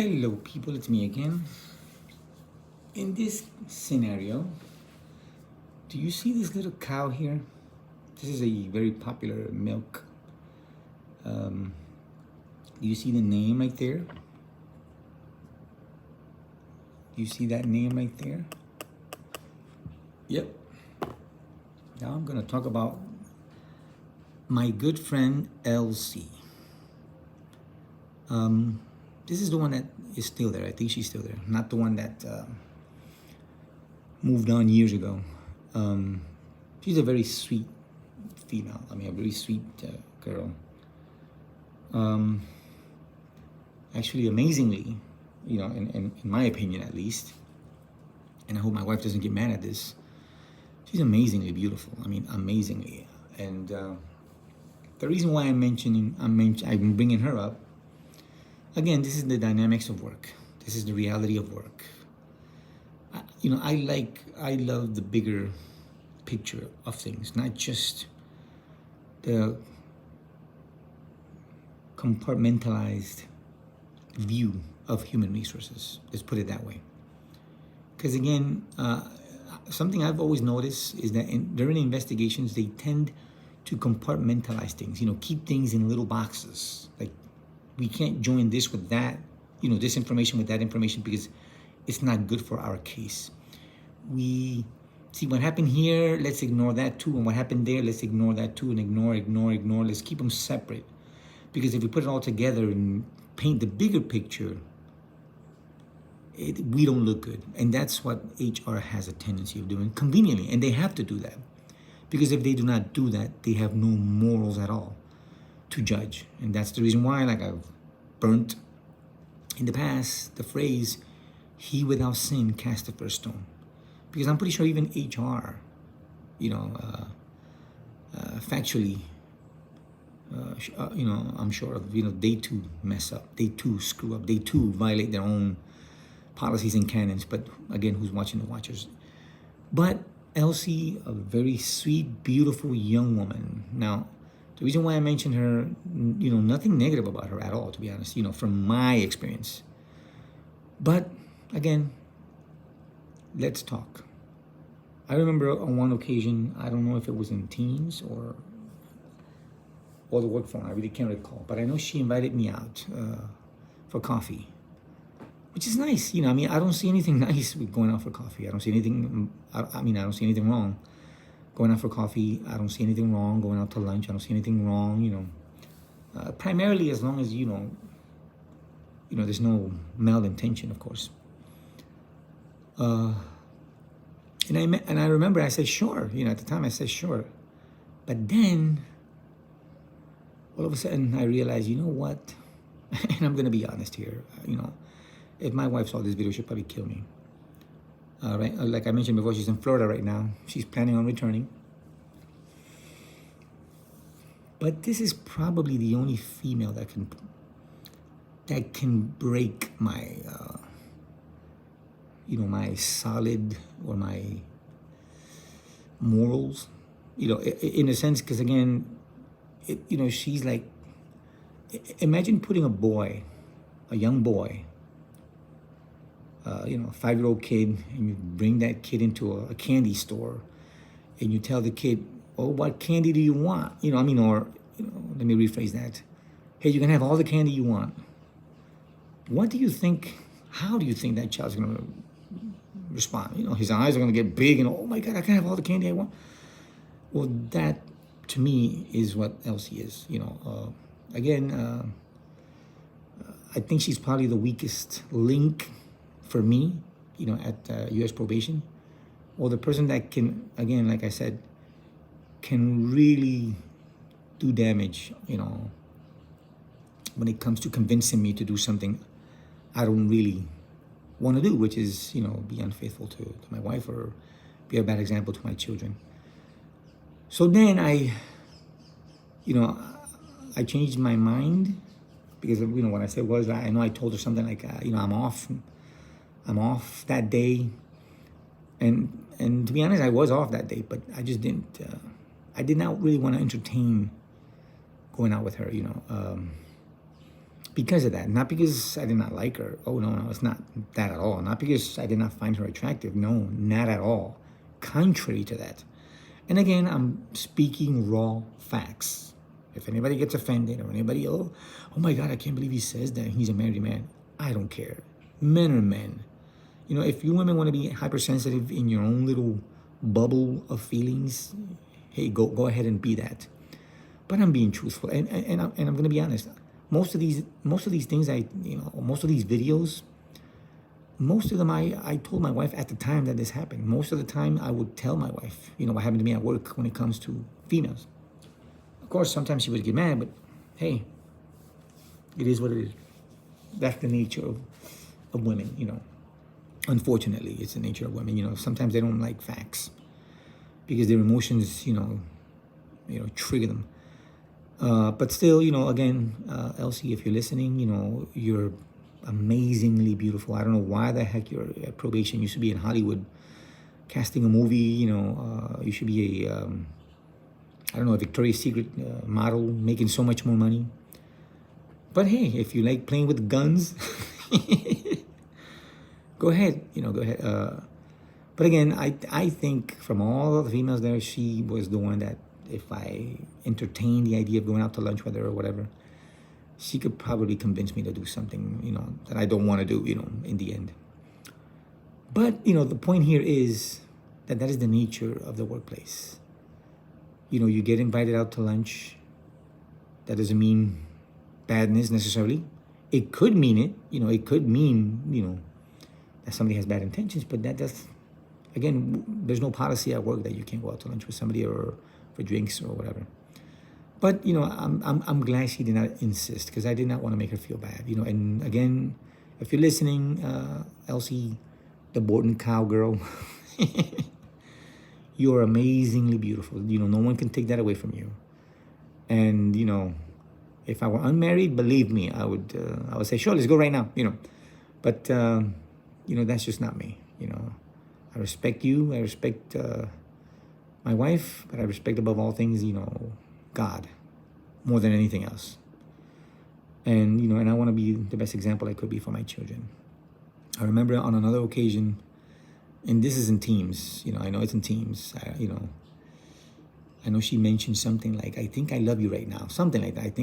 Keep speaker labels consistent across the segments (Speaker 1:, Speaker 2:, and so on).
Speaker 1: Hello, people, it's me again. In this scenario, do you see this little cow here? This is a very popular milk. Do you see the name right there? Do you see that name right there? Yep. Now I'm going to talk about my good friend Elsie. This is the one that is still there. I think she's still there. Not the one that moved on years ago. She's a very sweet female. I mean, a very sweet girl. Actually, amazingly, in my opinion at least, and I hope my wife doesn't get mad at this, she's amazingly beautiful. I mean, amazingly. And the reason why I'm bringing her up, again, this is the dynamics of work. This is the reality of work. I love the bigger picture of things, not just the compartmentalized view of human resources. Let's put it that way. Because again, something I've always noticed is that during investigations, they tend to compartmentalize things, keep things in little boxes. Like, we can't join this with that, this information with that information because it's not good for our case. We see what happened here, let's ignore that too. And what happened there, let's ignore that too. And ignore. Let's keep them separate. Because if we put it all together and paint the bigger picture, we don't look good. And that's what HR has a tendency of doing conveniently. And they have to do that. Because if they do not do that, they have no morals at all to judge. And that's the reason why, like I've burnt in the past the phrase, he without sin cast the first stone. Because I'm pretty sure even HR, factually, I'm sure they too mess up, they too screw up, they too violate their own policies and canons. But again, who's watching the watchers? But Elsie, a very sweet, beautiful young woman. Now, the reason why I mentioned her, nothing negative about her at all, to be honest, from my experience. But again, let's talk. I remember on one occasion, I don't know if it was in Teams or the work phone, I really can't recall. But I know she invited me out for coffee, which is nice. I don't see anything nice with going out for coffee. I don't see anything, I don't see anything wrong going out for coffee. I don't see anything wrong going out to lunch. I don't see anything wrong, primarily as long as, there's no malintention, of course. And I remember I said, sure, at the time I said, sure. But then, all of a sudden I realized, you know what? And I'm going to be honest here, if my wife saw this video, she'd probably kill me. Right? Like I mentioned before, she's in Florida right now. She's planning on returning. But this is probably the only female that can break my, my solid or my morals, in a sense, because again, she's like, imagine putting a young boy, a 5-year-old kid, and you bring that kid into a candy store and you tell the kid, oh, what candy do you want? Let me rephrase that. Hey, you can have all the candy you want. How do you think that child's going to respond? His eyes are going to get big and, oh my God, I can have all the candy I want. Well, that to me is what Elsie is. Again, I think she's probably the weakest link for me, at U.S. probation, or the person that can, again, like I said, can really do damage, when it comes to convincing me to do something I don't really want to do, which is, be unfaithful to my wife or be a bad example to my children. So then I changed my mind because, what I said was, I know I told her something like, I'm off that day. And to be honest, I was off that day, but I just I did not really want to entertain going out with her, because of that. Not because I did not like her. Oh, no, no, it's not that at all. Not because I did not find her attractive. No, not at all. Contrary to that. And again, I'm speaking raw facts. If anybody gets offended or anybody, oh my God, I can't believe he says that. He's a married man. I don't care. Men are men. You know, if you women want to be hypersensitive in your own little bubble of feelings, hey, go ahead and be that. But I'm being truthful, and I'm going to be honest. Most of these things, most of these videos, most of them I told my wife at the time that this happened. Most of the time I would tell my wife, what happened to me at work when it comes to females. Of course, sometimes she would get mad, but hey, it is what it is. That's the nature of women, Unfortunately, it's the nature of women. Sometimes they don't like facts because their emotions, trigger them. But still, again, Elsie, if you're listening, you're amazingly beautiful. I don't know why the heck you're at probation. You should be in Hollywood casting a movie. You should be a Victoria's Secret model, making so much more money. But hey, if you like playing with guns, go ahead. Go ahead. But again, I think from all of the females there, she was the one that, if I entertained the idea of going out to lunch with her or whatever, she could probably convince me to do something, that I don't want to do, in the end. But, the point here is that is the nature of the workplace. You get invited out to lunch. That doesn't mean badness necessarily. It could mean it, it could mean, that somebody has bad intentions, but again, there's no policy at work that you can't go out to lunch with somebody or for drinks or whatever. But I'm glad she did not insist, because I did not want to make her feel bad. And again, if you're listening, Elsie, the Borton cowgirl, you're amazingly beautiful. No one can take that away from you. And if I were unmarried, believe me, I would say, sure, let's go right now. But that's just not me. I respect you. I respect my wife, but I respect above all things, God, more than anything else. And, and I want to be the best example I could be for my children. I remember on another occasion, and this is in Teams, I know it's in Teams, I know she mentioned something like, I think I love you right now, something like that.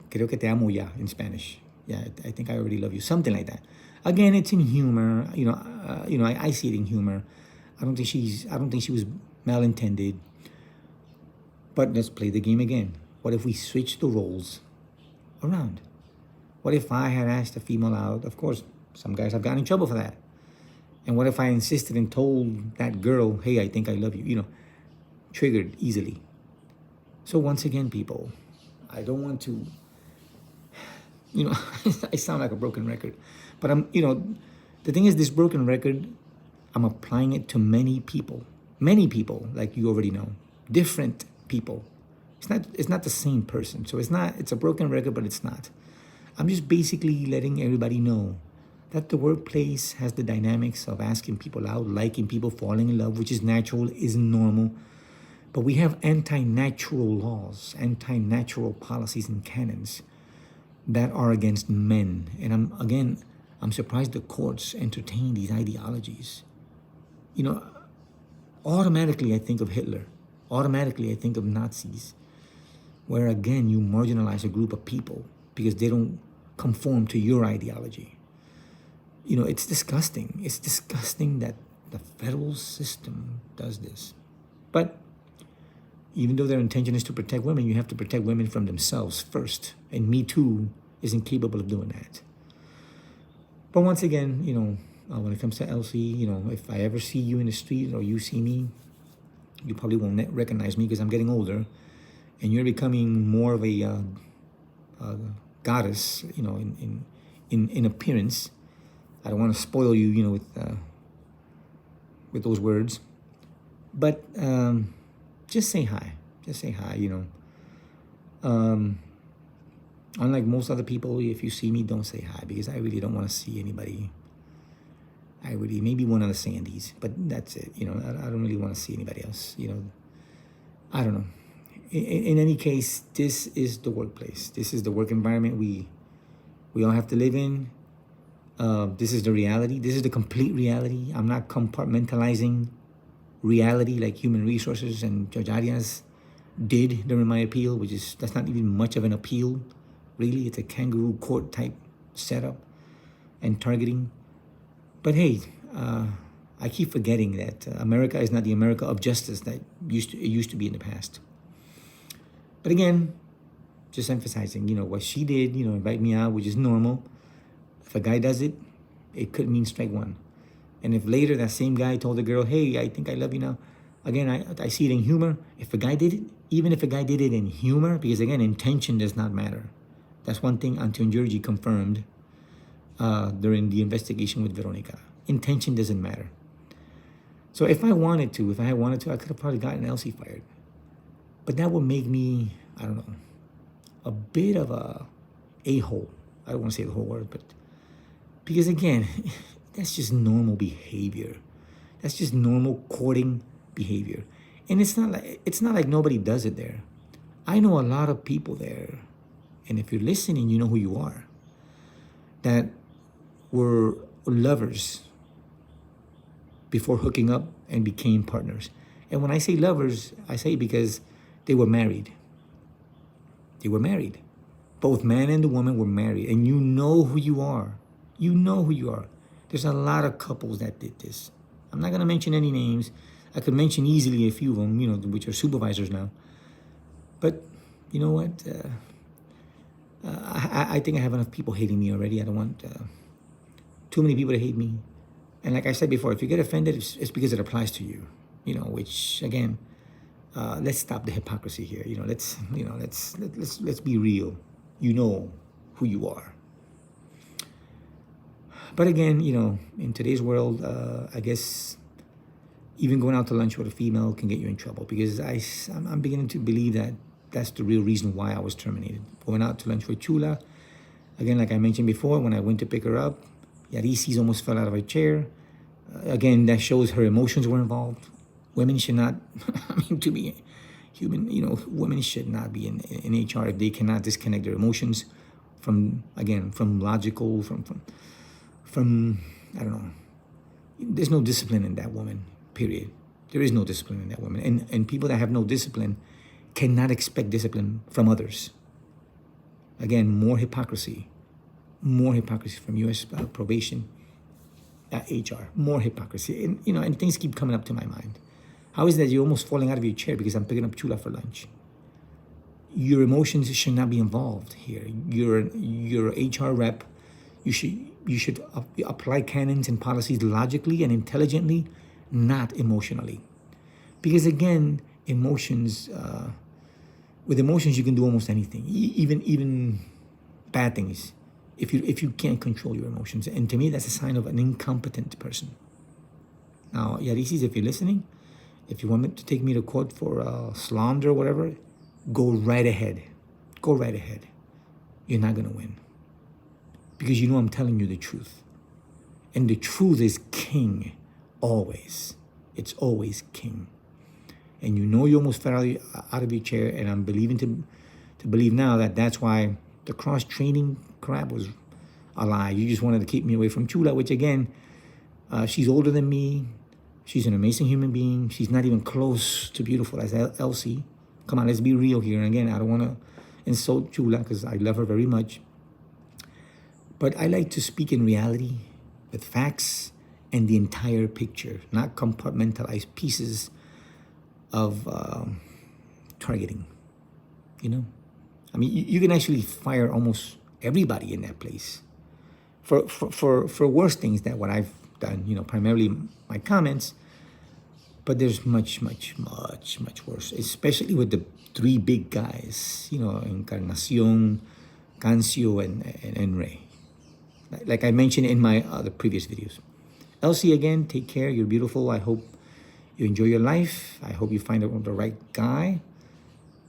Speaker 1: Creo que te amo ya in Spanish. Yeah, I think I already love you, something like that. Again, it's in humor. I see it in humor. I don't think she was malintended. But let's play the game again. What if we switch the roles around? What if I had asked a female out? Of course, some guys have gotten in trouble for that. And what if I insisted and told that girl, hey, I think I love you? Triggered easily. So once again, people, I don't want to, I sound like a broken record. But the thing is, this broken record, I'm applying it to many people, like you already know, different people. It's not the same person. So it's a broken record, but it's not. I'm just basically letting everybody know that the workplace has the dynamics of asking people out, liking people, falling in love, which is natural, is normal. But we have anti-natural laws, anti-natural policies and canons that are against men. And I'm surprised the courts entertain these ideologies. Automatically I think of Hitler. Automatically I think of Nazis, where again you marginalize a group of people because they don't conform to your ideology. It's disgusting. It's disgusting that the federal system does this. But even though their intention is to protect women, you have to protect women from themselves first. And Me Too isn't capable of doing that. But once again, when it comes to Elsie, if I ever see you in the street or you see me, you probably won't recognize me because I'm getting older, and you're becoming more of a goddess, in appearance. I don't want to spoil you, with those words, but just say hi. Just say hi. Unlike most other people, if you see me, don't say hi, because I really don't want to see anybody. Maybe one of the Sandys, but that's it. I don't really want to see anybody else. I don't know. in any case, this is the workplace. This is the work environment we all have to live in. This is the reality. This is the complete reality. I'm not compartmentalizing reality like human resources and Judge Arias did during my appeal, that's not even much of an appeal, really. It's a kangaroo court type setup and targeting. But hey, I keep forgetting that America is not the America of justice that it used to be in the past. But again, just emphasizing, what she did, invite me out, which is normal. If a guy does it, it could mean strike one. And if later that same guy told the girl, hey, I think I love you now, again, I see it in humor. If a guy did it, even if a guy did it in humor, because again, intention does not matter. That's one thing Anton Georgi confirmed during the investigation with Veronica. Intention doesn't matter. So if I had wanted to, I could have probably gotten Elsie fired. But that would make me, I don't know, a bit of a-hole. I don't want to say the whole word, but because again, that's just normal behavior. That's just normal courting behavior. And it's not like nobody does it there. I know a lot of people there, and if you're listening, you know who you are, that were lovers before hooking up and became partners. And when I say lovers, I say because they were married. They were married. Both man and the woman were married, and you know who you are. You know who you are. There's a lot of couples that did this. I'm not going to mention any names. I could mention easily a few of them, which are supervisors now. But you know what? I think I have enough people hating me already. I don't want too many people to hate me. And like I said before, if you get offended, it's because it applies to you. Which again, let's stop the hypocrisy here. Let's be real. You know who you are. But again, in today's world, I guess even going out to lunch with a female can get you in trouble, because I'm beginning to believe that that's the real reason why I was terminated. Going out to lunch with Chula, again, like I mentioned before, when I went to pick her up, Yarisis almost fell out of her chair. Again, that shows her emotions were involved. Women should not, to be human, women should not be in HR if they cannot disconnect their emotions from logical, from I don't know. There's no discipline in that woman, period. There is no discipline in that woman. And people that have no discipline cannot expect discipline from others. Again, more hypocrisy from U.S. Probation, HR, more hypocrisy. And things keep coming up to my mind. How is it that you're almost falling out of your chair because I'm picking up Chula for lunch? Your emotions should not be involved here. You're an HR rep. You should apply canons and policies logically and intelligently, not emotionally. Because again, with emotions you can do almost anything, even bad things, if you can't control your emotions. And to me, that's a sign of an incompetent person. Now, Yarisis, if you're listening, if you want to take me to court for slander or whatever, go right ahead. Go right ahead. You're not going to win. Because I'm telling you the truth. And the truth is king, always. It's always king. And you almost fell out of your chair, and I'm believing to believe now that that's why the cross-training crap was a lie. You just wanted to keep me away from Chula, which again, she's older than me. She's an amazing human being. She's not even close to beautiful as Elsie. Come on, let's be real here. And again, I don't want to insult Chula because I love her very much. But I like to speak in reality with facts and the entire picture, not compartmentalized pieces of targeting. You can actually fire almost everybody in that place for worse things than what I've done, primarily my comments. But there's much, much, much, much worse, especially with the three big guys, Encarnacion, Cancio, and Ray. Like I mentioned in my other previous videos. Elsie, again, take care. You're beautiful. I hope you enjoy your life. I hope you find the right guy.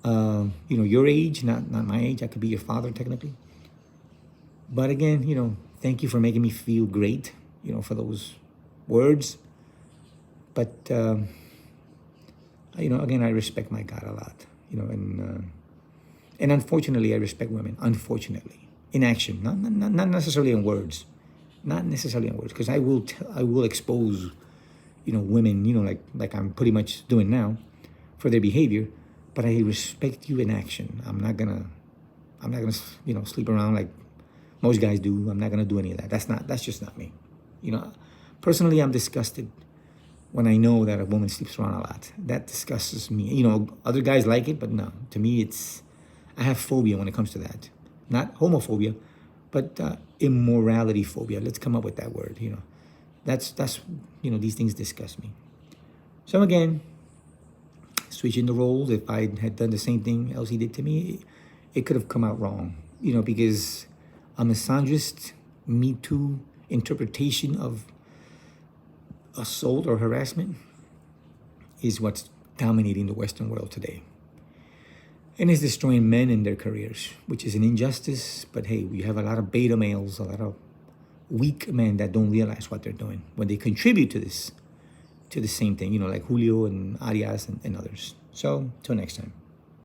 Speaker 1: Your age, not my age. I could be your father, technically. But again, thank you for making me feel great, for those words. But, again, I respect my God a lot. And unfortunately, I respect women. Unfortunately, in action, not necessarily in words, not necessarily in words, because I will expose, women, like I'm pretty much doing now, for their behavior, but I respect you in action. I'm not gonna, sleep around like most guys do. I'm not gonna do any of that. That's just not me. Personally, I'm disgusted when I know that a woman sleeps around a lot. That disgusts me. Other guys like it, but no. To me, I have phobia when it comes to that. Not homophobia, but immorality phobia. Let's come up with that word. That's these things disgust me. So again, switching the roles. If I had done the same thing Elsie did to me, it could have come out wrong. Because a misandrist, Me Too interpretation of assault or harassment is what's dominating the Western world today. And it's destroying men in their careers, which is an injustice. But hey, we have a lot of beta males, a lot of weak men that don't realize what they're doing when they contribute to the same thing, like Julio and Arias and others. So, till next time.